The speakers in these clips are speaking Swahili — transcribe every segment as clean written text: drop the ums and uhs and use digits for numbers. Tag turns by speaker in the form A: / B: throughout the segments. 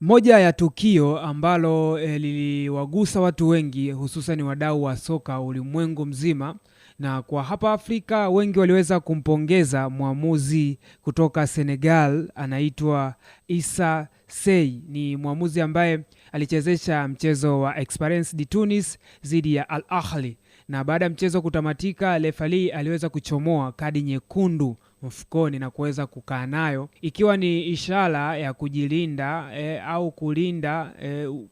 A: Moja ya tukio ambalo liliwagusa watu wengi hususan wadau wa soka ulimwengu mzima, na kwa hapa Afrika wengi waliweza kumpongeza mwamuzi kutoka Senegal anaitwa Issa Sey. Ni mwamuzi ambaye alichezesha mchezo wa Esperance de Tunis dhidi ya Al Ahly, na baada ya mchezo kutamatika refali aliweza kuchomoa kadi nyekundu mfukoni na kuweza kukaa nayo, ikiwa ni ishara ya kujilinda au kulinda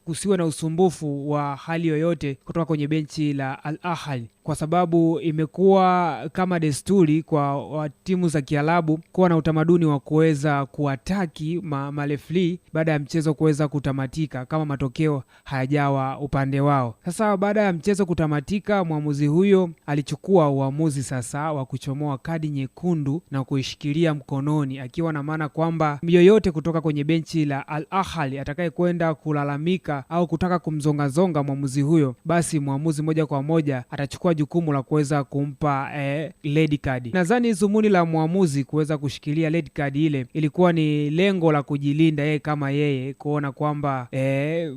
A: kusiwe na usumbufu wa hali yoyote kutoka kwenye benchi la Al Ahly, kwa sababu imekuwa kama desturi kwa timu za Kiarabu kuwa na utamaduni wa kuweza kuataki marefli baada ya mchezo kuweza kutamatika kama matokeo hayajawa upande wao. Sasa baada ya mchezo kutamatika, mwamuzi huyo alichukua uamuzi sasa wa kuchomoa kadi nyekundu na kuishikilia mkononi, akiwa na maana kwamba yoyote kutoka kwenye benchi la Al Ahly atakaye kwenda kulalamika au kutaka kumzongazonga mwamuzi huyo, basi mwamuzi moja kwa moja atachukua jukumu la kuweza kumpa red card. Nadhani zumuni la mwamuzi kuweza kushikilia red card ile ilikuwa ni lengo la kujilinda yeye kama yeye, kuona kwamba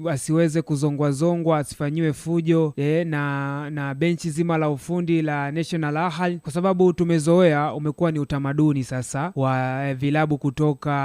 A: asiweze kuzongwazongwa, asifanyiwe fujo na benchi zima la ufundi la National Ahly, kwa sababu tumezoea, umekuwa ni utamaduni sasa wa vilabu kutoka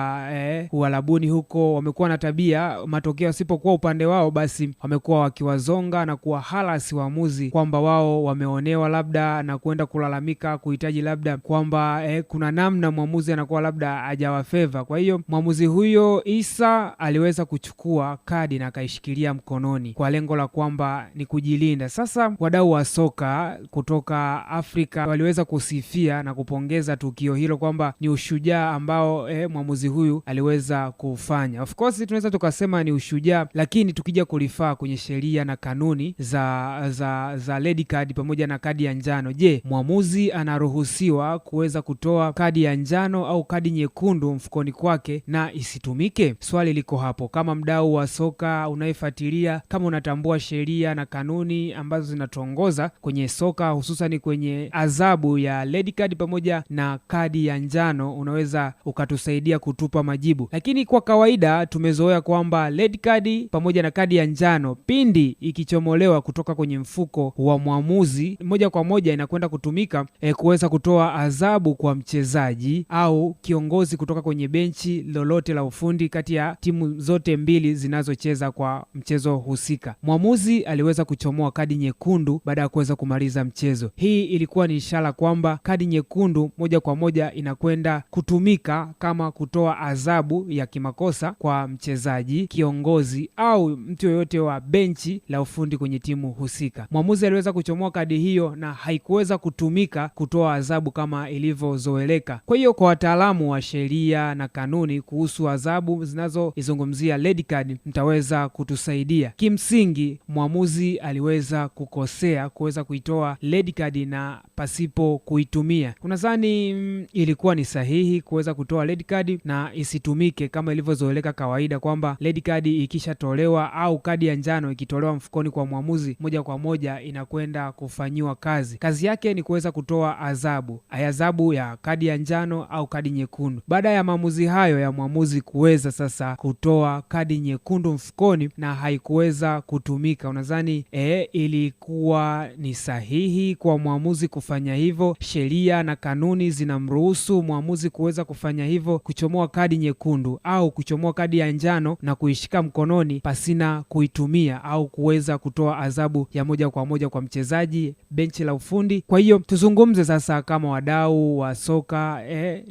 A: Uarabuni huko, wamekuwa na tabia matokeo yasipokuwa upande wao, basi wamekuwa wakiwazonga na kuwahalasi waamuzi kwamba wao wameonewa labda, na kwenda kulalamika kuhitaji labda kwamba kuna namna mwamuzi anakuwa labda hajawafeva. Kwa hiyo mwamuzi huyo Issa aliweza kuchukua kadi na akaishikilia mkononi kwa lengo la kwamba ni kujilinda. Sasa wadau wa soka kutoka Afrika waliweza kusifia na kupongeza tukio hilo kwamba ni ushujaa ambao mwamuzi huyu aliweza kufanya. Of course tunaweza tukasema ni ushujaa, lakini tukija kulifaa kwenye sheria na kanuni za red card pamoja na kadi ya njano, je, mwamuzi anaruhusiwa kuweza kutoa kadi ya njano au kadi nyekundu mfukoni kwake na isitumike? Swali liko hapo. Kama mdau wa soka unayefuatilia, kama unatambua sheria na kanuni ambazo zinatuongoza kwenye soka, hususan kwenye adhabu ya red card pamoja na kadi ya njano, unaweza ukatusaidia kutupa majibu. Lakini kwa kawaida tumezoea kwamba red card pamoja na kadi ya njano pindi ikichomolewa kutoka kwenye mfuko wa mwamuzi, moja kwa moja inakwenda kutumika kuweza kutoa adhabu kwa mchezaji au kiongozi kutoka kwenye benchi lolote la ufundi kati ya timu zote mbili zinazocheza kwa mchezo husika. Mwamuzi aliweza kuchomoa kadi nyekundu baada ya kuweza kumaliza mchezo. Hii ilikuwa ni ishara kwamba kadi nyekundu moja kwa moja inakwenda kutumika kama kutoa adhabu ya kimakosa kwa mchezaji, kiongozi au mtu yoyote wa benchi la ufundi kwenye timu husika. Mwamuzi aliweza kuchomoa kadi hiyo na haikuweza kutumika kutoa adhabu kama ilivyozoeleka. Kwa hiyo kwa wataalamu wa sheria na kanuni kuhusu adhabu zinazoizungumzia red card, mtaweza kutusaidia. Kimsingi mwamuzi aliweza kukosea kuweza kuitoa red card na pasipo kuitumia. Unadhani ilikuwa ni sahihi kuweza kutoa red card na isitumike kama ilivyozoeleka kawaida, kwamba red card ikishatolewa au kadi ya njano ikitolewa mfukoni kwa mwamuzi, moja kwa moja inakwenda kufanyiwa kazi yake ni kuweza kutoa adhabu ya kadi ya njano au kadi nyekundu. Baada ya maamuzi hayo ya mwamuzi kuweza sasa kutoa kadi nyekundu mfukoni na haikuweza kutumika, unadhani ilikuwa ni sahihi kwa mwamuzi kufanya hivyo? Sheria na kanuni zinamruhusu mwamuzi kuweza kufanya hivyo, kuchomoa kadi nyekundu au kuchomoa kadi ya njano na kuishika mkononi pasina kuitumia au kuweza kutoa adhabu ya moja kwa moja kwa mchezaji, benchi la ufundi. Kwa hiyo tuzungumze sasa kama wadau wa soka,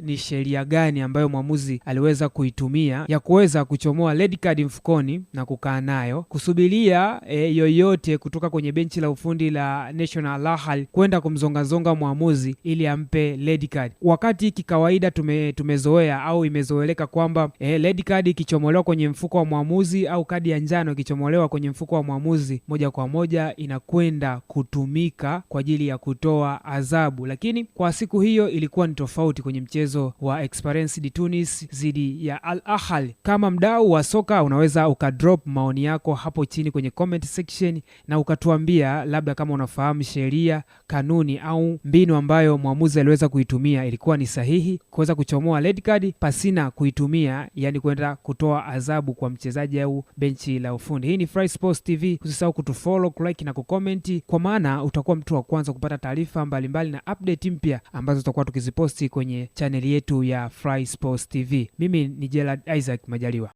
A: ni sheria gani ambayo mwamuzi aliweza kuitumia ya kuweza kuchomoa red card mfukoni na kukaa nayo, kusubiria yoyote kutoka kwenye benchi la ufundi la National Ahly kwenda kumzongazonga mwamuzi ili ampe red card, wakati kikawaida tumezoea au imezoeleka kwamba red card ikichomolewa kwenye mfuko wa mwamuzi au kadi ya njano ikichomolewa kwenye mfuko wa mwamuzi, moja kwa moja inakwenda kutumika kwa ajili ya kutoa adhabu. Lakini kwa siku hiyo ilikuwa ni tofauti kwenye mchezo wa Esperance de Tunis dhidi ya Al Ahly. Kama mdau wa soka unaweza ukadrop maoni yako hapo chini kwenye comment section na ukatuambia labda kama unafahamu sheria, kanuni au mbinu ambayo mwamuzi aliweza kuitumia ilikuwa ilikuwa ni sahihi kuweza kuchomoa red card pasina kuitumia, yani kwenda kutoa adhabu kwa mchezaji au benchi la ufundi. Hii ni Fry Sports TV, usisahau kutufollow, kulike na kucomment, kwa maana utakuwa mtu wa kwanza kupata taarifa mbalimbali na update mpya ambazo tutakuwa tukiziposti kwenye chaneli yetu ya Fry Sports TV. Mimi ni Gerald Isaac Majaliwa.